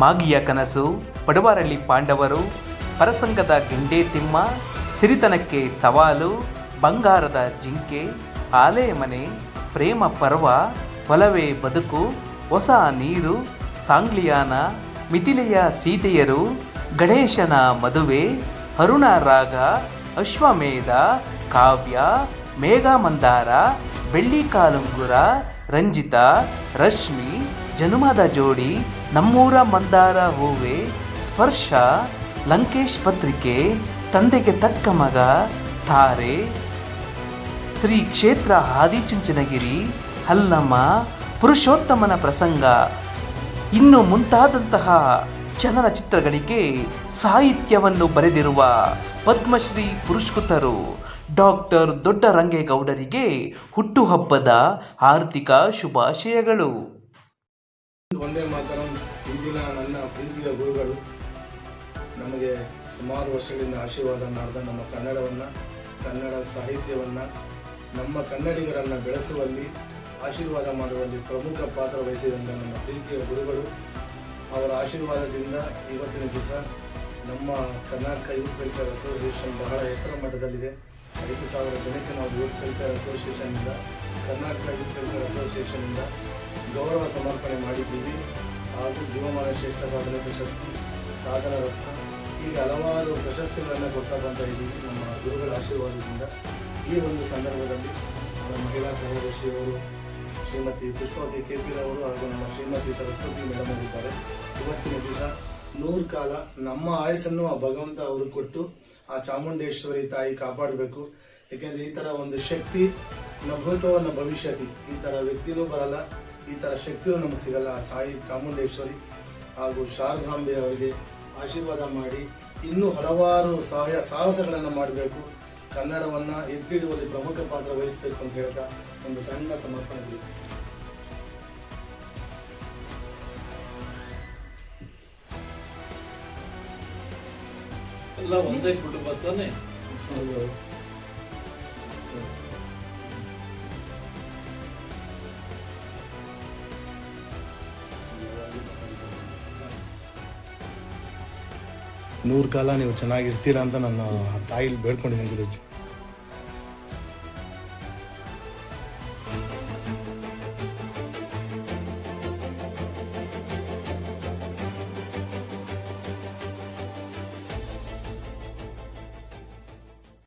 ಮಾಗಿಯ ಕನಸು, ಪಡುವಾರಳ್ಳಿ ಪಾಂಡವರು, ಪರಸಂಗದ ಗೆಂಡೆ ತಿಮ್ಮ, ಸಿರಿತನಕ್ಕೆ ಸವಾಲು, ಬಂಗಾರದ ಜಿಂಕೆ, ಆಲೆ ಮನೆ, ಪ್ರೇಮ ಪರ್ವ, ಒಲವೇ ಬದುಕು, ಹೊಸ ನೀರು, ಸಾಂಗ್ಲಿಯಾನ, ಮಿಥಿಲೆಯ ಸೀತೆಯರು, ಗಣೇಶನ ಮದುವೆ, ಅರುಣ ರಾಗ, ಅಶ್ವಮೇಧ, ಕಾವ್ಯ, ಮೇಘ ಮಂದಾರ, ಬೆಳ್ಳಿ ಕಾಲುಂಗುರ, ರಂಜಿತ, ರಶ್ಮಿ, ಜನುಮದ ಜೋಡಿ, ನಮ್ಮೂರ ಮಂದಾರ ಹೂವೆ, ಸ್ಪರ್ಶ, ಲಂಕೇಶ್ ಪತ್ರಿಕೆ, ತಂದೆಗೆ ತಕ್ಕ ಮಗ, ತಾರೆ, ಶ್ರೀ ಕ್ಷೇತ್ರ ಆದಿಚುಂಚನಗಿರಿ, ಹಲ್ಲಮ್ಮ, ಪುರುಷೋತ್ತಮನ ಪ್ರಸಂಗ ಇನ್ನು ಮುಂತಾದಂತಹ ಚಲನಚಿತ್ರಗಳಿಗೆ ಸಾಹಿತ್ಯವನ್ನು ಬರೆದಿರುವ ಪದ್ಮಶ್ರೀ ಪುರಸ್ಕೃತರು ಡಾಕ್ಟರ್ ದೊಡ್ಡರಂಗೇಗೌಡರಿಗೆ ಹುಟ್ಟುಹಬ್ಬದ ಆರ್ಥಿಕ ಶುಭಾಶಯಗಳು. ಒಂದೇ ಮಾತರಂ. ಈ ದಿನ ನನ್ನ ಪ್ರೀತಿಯ ಗುರುಗಳು ನಮಗೆ ಸುಮಾರು ವರ್ಷಗಳಿಂದ ಆಶೀರ್ವಾದ ಮಾಡಿದ ನಮ್ಮ ಕನ್ನಡವನ್ನು, ಕನ್ನಡ ಸಾಹಿತ್ಯವನ್ನು, ನಮ್ಮ ಕನ್ನಡಿಗರನ್ನು ಬೆಳೆಸುವಲ್ಲಿ, ಆಶೀರ್ವಾದ ಮಾಡುವಲ್ಲಿ ಪ್ರಮುಖ ಪಾತ್ರ ವಹಿಸಿದಂಥ ನಮ್ಮ ಪ್ರೀತಿಯ ಗುರುಗಳು. ಅವರ ಆಶೀರ್ವಾದದಿಂದ ಇವತ್ತಿನ ದಿವಸ ನಮ್ಮ ಕರ್ನಾಟಕ ಯೂತ್ ವೆಲ್ಫೇರ್ ಅಸೋಸಿಯೇಷನ್ ಬಹಳ ಎತ್ತರ ಮಟ್ಟದಲ್ಲಿದೆ. 5,000 ಜನಕ್ಕೆ ನಾವು ಯೂತ್ ವೆಲ್ಫೇರ್ ಅಸೋಸಿಯೇಷನ್ನಿಂದ, ಕರ್ನಾಟಕ ಯೂತ್ ವೆಲ್ಫೇರ್ ಅಸೋಸಿಯೇಷನ್ನಿಂದ ಗೌರವ ಸಮರ್ಪಣೆ ಮಾಡಿದ್ದೀವಿ. ಹಾಗೂ ಜೀವಮಾನ ಶ್ರೇಷ್ಠ ಸಾಧನೆ ಪ್ರಶಸ್ತಿ, ಸಾಧನ ರತ್ನ, ಹೀಗೆ ಹಲವಾರು ಪ್ರಶಸ್ತಿಗಳನ್ನು ಕೊಡ್ತಾ ಬಂತಾ ಇದ್ದೀವಿ ನಮ್ಮ ಗುರುಗಳ ಆಶೀರ್ವಾದದಿಂದ. ಈ ಒಂದು ಸಂದರ್ಭದಲ್ಲಿ ನಮ್ಮ ಮಹಿಳಾ ಕಾರ್ಯದರ್ಶಿಯವರು ಶ್ರೀಮತಿ ಪುಷ್ಪವತಿ ಕೆಪಿರವರು ಹಾಗೂ ನಮ್ಮ ಶ್ರೀಮತಿ ಸರಸ್ವತಿ ಮೇಡಮ್ ಅವರಿದ್ದಾರೆ. ಇವತ್ತಿನ ದಿವಸ 100 ಕಾಲ ನಮ್ಮ ಆಯಸ್ಸನ್ನು ಆ ಭಗವಂತ ಅವರು ಕೊಟ್ಟು ಆ ಚಾಮುಂಡೇಶ್ವರಿ ತಾಯಿ ಕಾಪಾಡಬೇಕು. ಯಾಕೆಂದರೆ ಈ ಥರ ಒಂದು ಶಕ್ತಿ ನಭೂತವನ್ನ ಭವಿಷ್ಯತಿ, ಈ ಥರ ವ್ಯಕ್ತಿನೂ ಬರಲ್ಲ, ಈ ಥರ ಶಕ್ತಿನೂ ನಮಗೆ ಸಿಗಲ್ಲ. ಆ ಚಾಮುಂಡೇಶ್ವರಿ ಹಾಗೂ ಶಾರದಾಂಬೆ ಅವರಿಗೆ ಆಶೀರ್ವಾದ ಮಾಡಿ ಇನ್ನೂ ಹಲವಾರು ಸಾಹಸಗಳನ್ನು ಮಾಡಬೇಕು, ಕನ್ನಡವನ್ನು ಎತ್ತಿಡುವಲ್ಲಿ ಪ್ರಮುಖ ಪಾತ್ರ ವಹಿಸಬೇಕು ಅಂತ ಹೇಳ್ತಾ ಒಂದು ಸಣ್ಣ ಸಮರ್ಪಣೆ ಬೇಕು. ಎಲ್ಲ ಒಂದೇ ಕುಟುಂಬ ತಾನೆ. ನೂರು ಕಾಲ ನೀವು ಚೆನ್ನಾಗಿರ್ತೀರಾ ಅಂತ ನನ್ನ ತಾಯಿಲಿ ಬೇಡ್ಕೊಂಡಿದ್ದೀನಿ ಗುರುಜಿ.